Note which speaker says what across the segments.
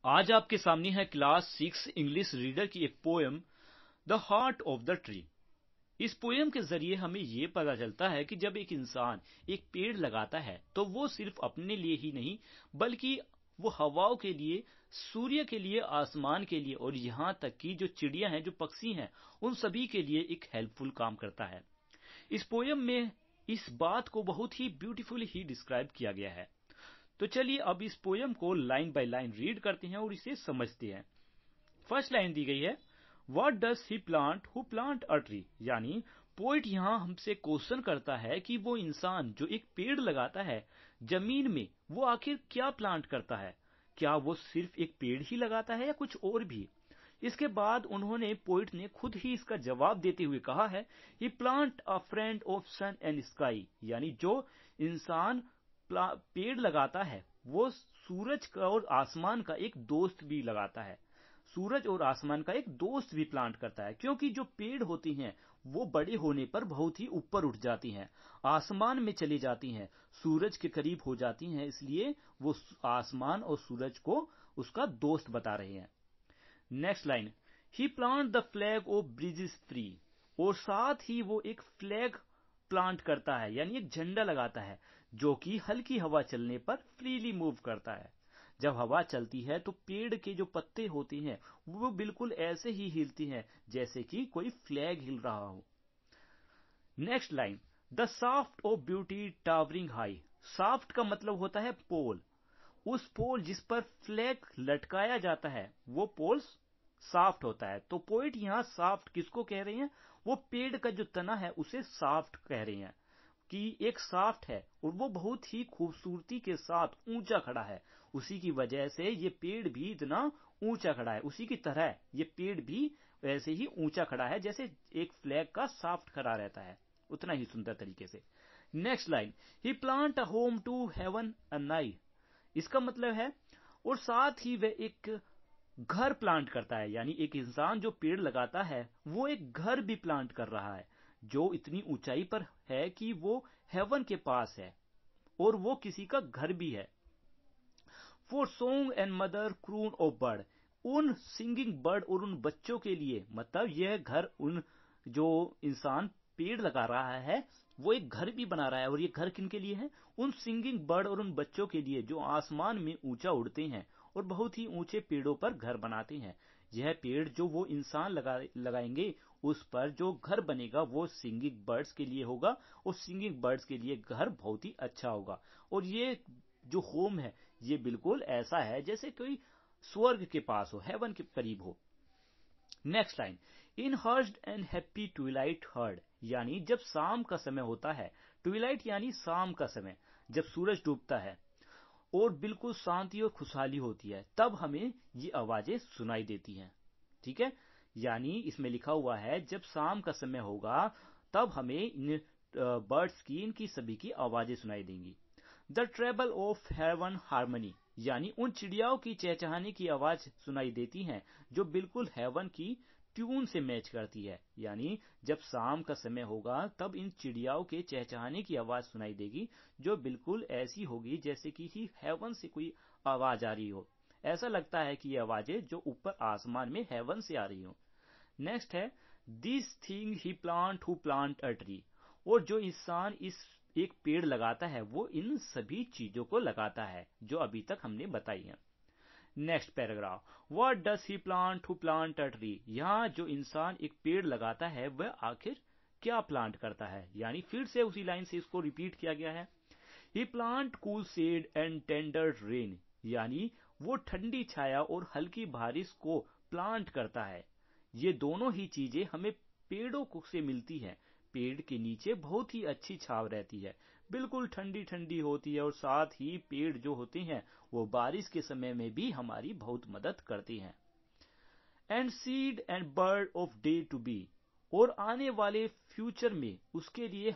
Speaker 1: आज आपके सामने है क्लास 6 इंग्लिश रीडर की एक poem the heart of the tree. इस पोएम के जरिए हमें ये पता चलता है कि जब एक इंसान एक पेड़ लगाता है तो वो सिर्फ अपने लिए ही नहीं बल्कि वो हवाओं के लिए, सूर्य के लिए, आसमान के लिए और यहाँ तक कि जो चिड़िया हैं, जो पक्षी हैं, उन सभी के लिए एक हेल्पफुल काम करता है। इस पोएम में इस बात को बहुत ही ब्यूटीफुली ही डिस्क्राइब किया गया है। तो चलिए अब इस पोएम को लाइन बाय लाइन रीड करते हैं और इसे समझते हैं। फर्स्ट लाइन दी गई है, what does he plant who plant a tree, यानी पोइट यहाँ हमसे क्वेश्चन करता है कि वो इंसान जो एक पेड़ लगाता है जमीन में, वो आखिर क्या प्लांट करता है। क्या वो सिर्फ एक पेड़ ही लगाता है या कुछ और भी। इसके बाद उन्होंने, पोइट ने खुद ही इसका जवाब देते हुए कहा है, he plant a friend of sun and sky, यानी जो इंसान पेड़ लगाता है वो सूरज का और आसमान का एक दोस्त भी लगाता है। सूरज और आसमान का एक दोस्त भी प्लांट करता है, क्योंकि जो पेड़ होती हैं वो बड़े होने पर बहुत ही ऊपर उठ जाती हैं, आसमान में चली जाती हैं, सूरज के करीब हो जाती हैं, इसलिए वो आसमान और सूरज को उसका दोस्त बता रहे हैं। Next line, he plant the flag of bridges free, और साथ ही वो एक फ्लैग प्लांट करता है, यानी एक झंडा लगाता है जो कि हल्की हवा चलने पर फ्रीली मूव करता है। जब हवा चलती है तो पेड़ के जो पत्ते होते हैं वो बिल्कुल ऐसे ही हिलती हैं जैसे कि कोई फ्लैग हिल रहा हो। Next line, the shaft of beauty towering high, shaft का मतलब होता है पोल, उस पोल जिस पर फ्लैग लटकाया जाता है वो पोल शाफ्ट होता है। तो पोइट यहाँ शाफ्ट किसको कह रहे हैं, वो पेड़ का जो तना है उसे शाफ्ट कह रहे हैं कि एक शाफ्ट है और वो बहुत ही खूबसूरती के साथ ऊंचा खड़ा है। उसी की वजह से ये पेड़ भी इतना ऊंचा खड़ा है, उसी की तरह ये पेड़ भी वैसे ही ऊंचा खड़ा है जैसे एक फ्लैग का शाफ्ट खड़ा रहता है, उतना ही सुंदर तरीके से। Next line, he plant a home to heaven anigh, इसका मतलब है और साथ ही वह एक घर प्लांट करता है, यानी एक इंसान जो पेड़ लगाता है वो एक घर भी प्लांट कर रहा है जो इतनी ऊंचाई पर है कि वो हेवन के पास है और वो किसी का घर भी है। For song and mother croon of bird, उन सिंगिंग बर्ड और उन बच्चों के लिए, मतलब यह घर, उन जो इंसान पेड़ लगा रहा है वो एक घर भी बना रहा है, और ये घर किनके लिए है, उन सिंगिंग बर्ड और उन बच्चों के लिए जो आसमान में ऊंचा उड़ते हैं और बहुत ही ऊंचे पेड़ों पर घर बनाते हैं। यह पेड़ जो वो इंसान लगाएंगे उस पर जो घर बनेगा वो सिंगिंग बर्ड्स के लिए होगा, और सिंगिंग बर्ड्स के लिए घर बहुत ही अच्छा होगा। और ये जो होम है ये बिल्कुल ऐसा है जैसे कोई स्वर्ग के पास हो, हेवन के करीब हो। Next line, in hushed and happy twilight heard, यानी जब शाम का समय होता है, ट्विलाइट यानी शाम का समय, जब सूरज डूबता है और बिल्कुल शांति और खुशहाली होती है, तब हमें ये आवाजें सुनाई देती हैं। ठीक है, यानी इसमें लिखा हुआ है जब शाम का समय होगा तब हमें इन बर्ड्स की, इनकी सभी की आवाजें सुनाई देंगी। The treble of heaven harmony, यानी उन चिड़ियाओं की चहचहाने की आवाज सुनाई देती है जो बिल्कुल हेवन की ट्यून से मैच करती है, यानी जब शाम का समय होगा तब इन चिड़ियाओं के चहचहाने की आवाज सुनाई देगी जो बिल्कुल ऐसी होगी जैसे कि ही हेवन से कोई आवाज आ रही हो। ऐसा लगता है कि ये आवाजें जो ऊपर आसमान में हेवन से आ रही हो। नेक्स्ट है, this thing he plant who plant a tree, और जो इंसान इस एक पेड़ लगाता है वो इन सभी चीजों को लगाता है जो अभी तक हमने बताई है। Next paragraph, what does he plant who plant a tree, यहाँ जो इंसान एक पेड़ लगाता है वह आखिर क्या प्लांट करता है, यानी फिर से उसी लाइन से इसको रिपीट किया गया है। He plant cool shade and tender rain, यानी वो ठंडी छाया और हल्की बारिश को प्लांट करता है। ये दोनों ही चीजें हमें पेड़ों से मिलती हैं। पेड़ के नीचे बहुत ही अच्छी छाव रहती है, बिल्कुल ठंडी ठंडी होती है, और साथ ही पेड़ जो होते हैं वो बारिश के समय में भी हमारी बहुत मदद करते हैं। And seed and bird of day to be, और आने वाले फ्यूचर में उसके लिए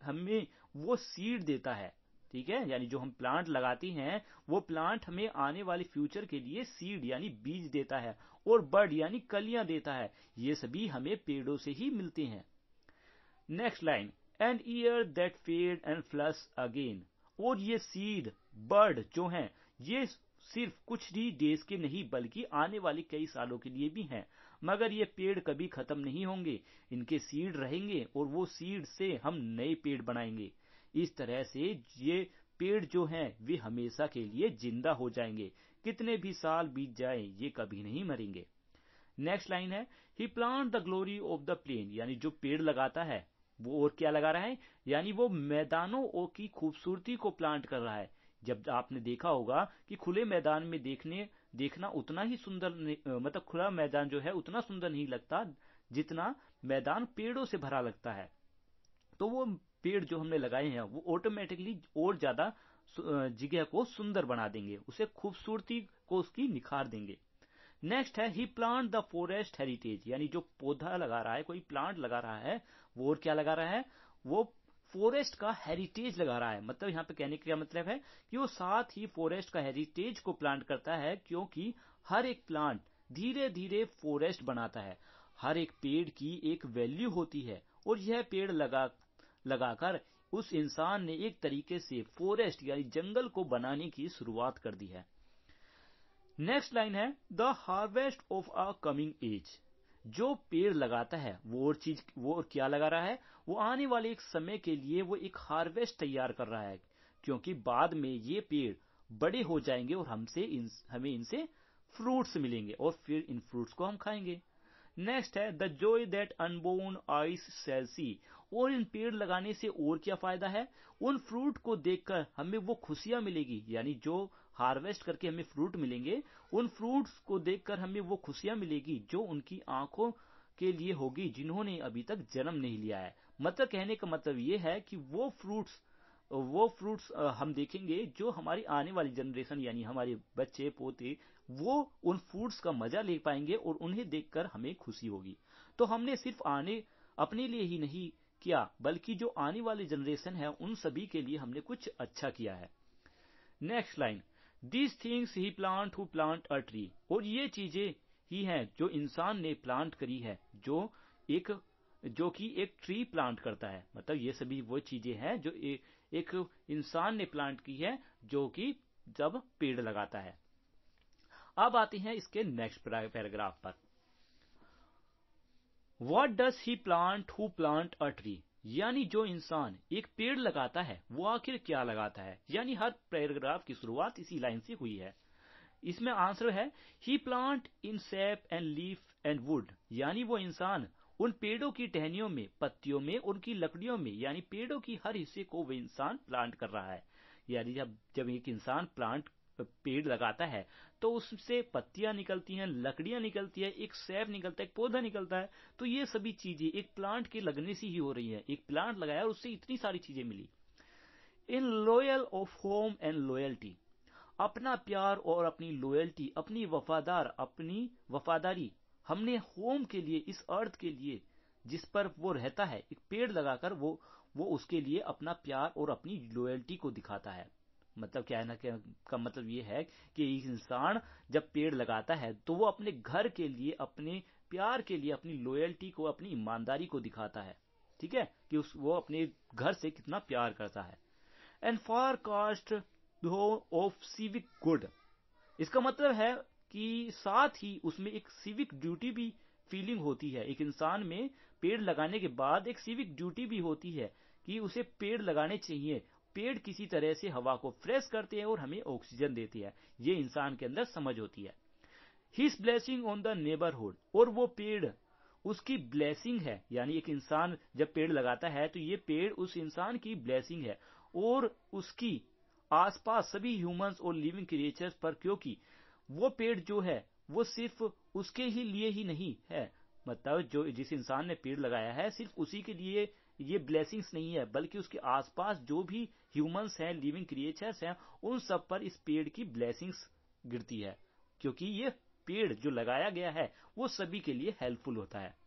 Speaker 1: हमें वो सीड देता है। ठीक है, यानी जो हम प्लांट लगाते हैं वो प्लांट हमें आने वाले फ्यूचर के लिए सीड यानी बीज देता है, और बर्ड यानी कलियां देता है। ये सभी हमें पेड़ों से ही मिलते हैं। Next line, and year that fade and flush again, और ये सीड, बर्ड जो हैं ये सिर्फ कुछ ही डेज के नहीं बल्कि आने वाले कई सालों के लिए भी हैं। मगर ये पेड़ कभी खत्म नहीं होंगे, इनके सीड रहेंगे और वो सीड से हम नए पेड़ बनाएंगे। इस तरह से ये पेड़ जो हैं वे हमेशा के लिए जिंदा हो जाएंगे। कितने भी साल बीत जाएं ये कभी नहीं मरेंगे। नेक्स्ट लाइन है, he plant the glory of the plain, यानी जो पेड़ लगाता है वो और क्या लगा रहा है, यानी वो मैदानों की खूबसूरती को प्लांट कर रहा है। जब आपने देखा होगा कि खुले मैदान में देखना उतना ही सुंदर मतलब खुला मैदान जो है उतना सुंदर नहीं लगता जितना मैदान पेड़ों से भरा लगता है। तो वो पेड़ जो हमने लगाए हैं वो ऑटोमेटिकली और ज्यादा जगह को सुंदर बना देंगे, उसे खूबसूरती को उसकी निखार देंगे। नेक्स्ट है, he plant the forest heritage, यानी जो पौधा लगा रहा है, कोई प्लांट लगा रहा है, वो और क्या लगा रहा है, वो फॉरेस्ट का हेरिटेज लगा रहा है। मतलब यहाँ पे कहने का क्या मतलब है कि वो साथ ही फॉरेस्ट का हेरिटेज को प्लांट करता है, क्योंकि हर एक प्लांट धीरे धीरे फॉरेस्ट बनाता है। हर एक पेड़ की एक वैल्यू होती है और यह पेड़ लगाकर उस इंसान ने एक तरीके से फॉरेस्ट यानी जंगल को बनाने की शुरुआत कर दी है। नेक्स्ट लाइन है, the harvest of a coming age, जो पेड़ लगाता है वो और क्या लगा रहा है, वो आने वाले एक समय के लिए वो एक हार्वेस्ट तैयार कर रहा है, क्योंकि बाद में ये पेड़ बड़े हो जाएंगे और हमें इनसे फ्रूट्स मिलेंगे और फिर इन फ्रूट्स को हम खाएंगे। नेक्स्ट है, the joy that unborn eyes shall see, और इन पेड़ लगाने से और क्या फायदा है, उन फ्रूट को देखकर हमें वो खुशियां मिलेगी, यानी जो हार्वेस्ट करके हमें फ्रूट मिलेंगे, उन फ्रूट्स को देखकर हमें वो खुशियां मिलेगी जो उनकी आंखों के लिए होगी जिन्होंने अभी तक जन्म नहीं लिया है। मतलब कहने का मतलब ये है कि वो फ्रूट्स हम देखेंगे जो हमारी आने वाली जनरेशन यानी हमारे बच्चे पोते वो उन फ्रूट्स का मजा ले पाएंगे और उन्हें देखकर हमें खुशी होगी। तो हमने सिर्फ अपने लिए ही नहीं किया बल्कि जो आने वाली जनरेशन है उन सभी के लिए हमने कुछ अच्छा किया है। Next line, these things he plant who plant a tree, और ये चीजें ही हैं जो इंसान ने प्लांट करी है जो कि एक ट्री प्लांट करता है। मतलब ये सभी वो चीजें हैं जो एक इंसान ने प्लांट की है जो कि जब पेड़ लगाता है। अब आते हैं इसके नेक्स्ट पैराग्राफ पर। What does he plant who plant a tree, यानी जो इंसान एक पेड़ लगाता है वो आखिर क्या लगाता है, यानी हर पैराग्राफ की शुरुआत इसी लाइन से हुई है। इसमें आंसर है, he plant in sap and leaf and wood, यानी वो इंसान उन पेड़ों की टहनियों में, पत्तियों में, उनकी लकड़ियों में, यानी पेड़ों की हर हिस्से को वो इंसान प्लांट कर रहा है। यानी जब एक इंसान पेड़ लगाता है तो उससे पत्तियां निकलती हैं, लकड़ियां निकलती है, एक सैप निकलता है, एक पौधा निकलता है। तो ये सभी चीजें एक प्लांट के लगने से ही हो रही है। एक प्लांट लगाया और उससे इतनी सारी चीजें मिली। In loyal of home and loyalty, अपना प्यार और अपनी लॉयल्टी, अपनी वफादारी हमने होम के लिए, इस अर्थ के लिए जिस पर वो रहता है, एक पेड़ लगाकर वो उसके लिए अपना प्यार और अपनी लॉयल्टी को दिखाता है। मतलब क्या है ना, का मतलब ये है कि एक इंसान जब पेड़ लगाता है तो वो अपने घर के लिए, अपने प्यार के लिए, अपनी लॉयल्टी को, अपनी ईमानदारी को दिखाता है। ठीक है कि वो अपने घर से कितना प्यार करता है। And for cast of civic good, इसका मतलब है कि साथ ही उसमें एक सिविक ड्यूटी भी फीलिंग होती है। एक इंसान में पेड़ लगाने के बाद एक सिविक ड्यूटी भी होती है कि उसे पेड़ लगाने चाहिए। पेड़ किसी तरह से हवा को फ्रेश करते हैं और हमें ऑक्सीजन देती है, ये इंसान के अंदर समझ होती है। His blessing on the neighbourhood, और वो पेड़ उसकी ब्लेसिंग है, यानी एक इंसान जब पेड़ लगाता है तो ये पेड़ उस इंसान की ब्लेसिंग है और उसकी आसपास सभी ह्यूमंस और लिविंग क्रिएचर्स पर, क्योंकि वो पेड़ जो है वो सिर्फ उसके ही लिए ही नहीं है। मतलब जो जिस इंसान ने पेड़ लगाया है सिर्फ उसी के लिए ये ब्लेसिंग्स नहीं है, बल्कि उसके आसपास जो भी ह्यूमंस हैं, लिविंग क्रिएचर्स हैं, उन सब पर इस पेड़ की ब्लेसिंग्स गिरती है, क्योंकि ये पेड़ जो लगाया गया है वो सभी के लिए हेल्पफुल होता है।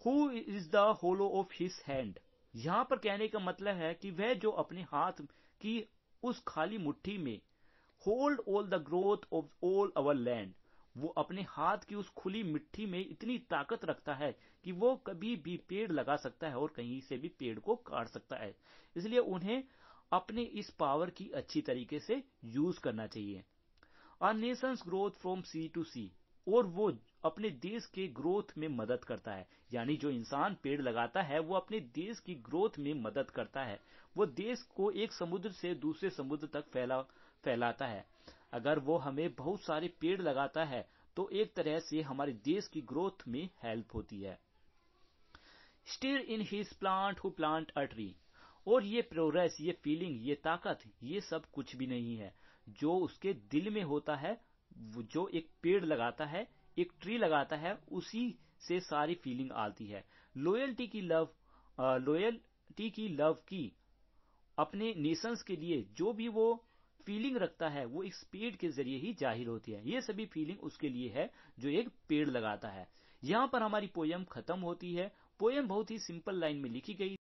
Speaker 1: Who is the hollow of his hand, यहां पर कहने का मतलब है कि वह जो अपने हाथ की उस खाली मुट्ठी में, hold all the growth of all our land, वो अपने हाथ की उस खुली मिट्टी में इतनी ताकत रखता है कि वो कभी भी पेड़ लगा सकता है और कहीं से भी पेड़ को काट सकता है। इसलिए उन्हें अपने इस पावर की अच्छी तरीके से यूज करना चाहिए। A nation's growth from sea to sea, और वो अपने देश के ग्रोथ में मदद करता है। यानी जो इंसान पेड़ लगाता है वो अपने देश की ग्रोथ में मदद करता है, वो देश को एक समुद्र से दूसरे समुद्र तक फैलाता है। अगर वो हमें बहुत सारे पेड़ लगाता है तो एक तरह से हमारे देश की ग्रोथ में हेल्प होती है। Stir in his plant who plant a tree, और ये प्रोग्रेस, ये फीलिंग, ये ताकत, ये सब कुछ भी नहीं है, जो उसके दिल में होता है। जो एक पेड़ लगाता है, एक ट्री लगाता है, उसी से सारी फीलिंग आती है। लॉयल्टी की, लव की, अपने नेशंस के लिए जो भी वो फीलिंग रखता है वो एक पेड़ के जरिए ही जाहिर होती है। ये सभी फीलिंग उसके लिए है जो एक पेड़ लगाता है। यहाँ पर हमारी पोयम खत्म होती है। पोयम बहुत ही सिंपल लाइन में लिखी गई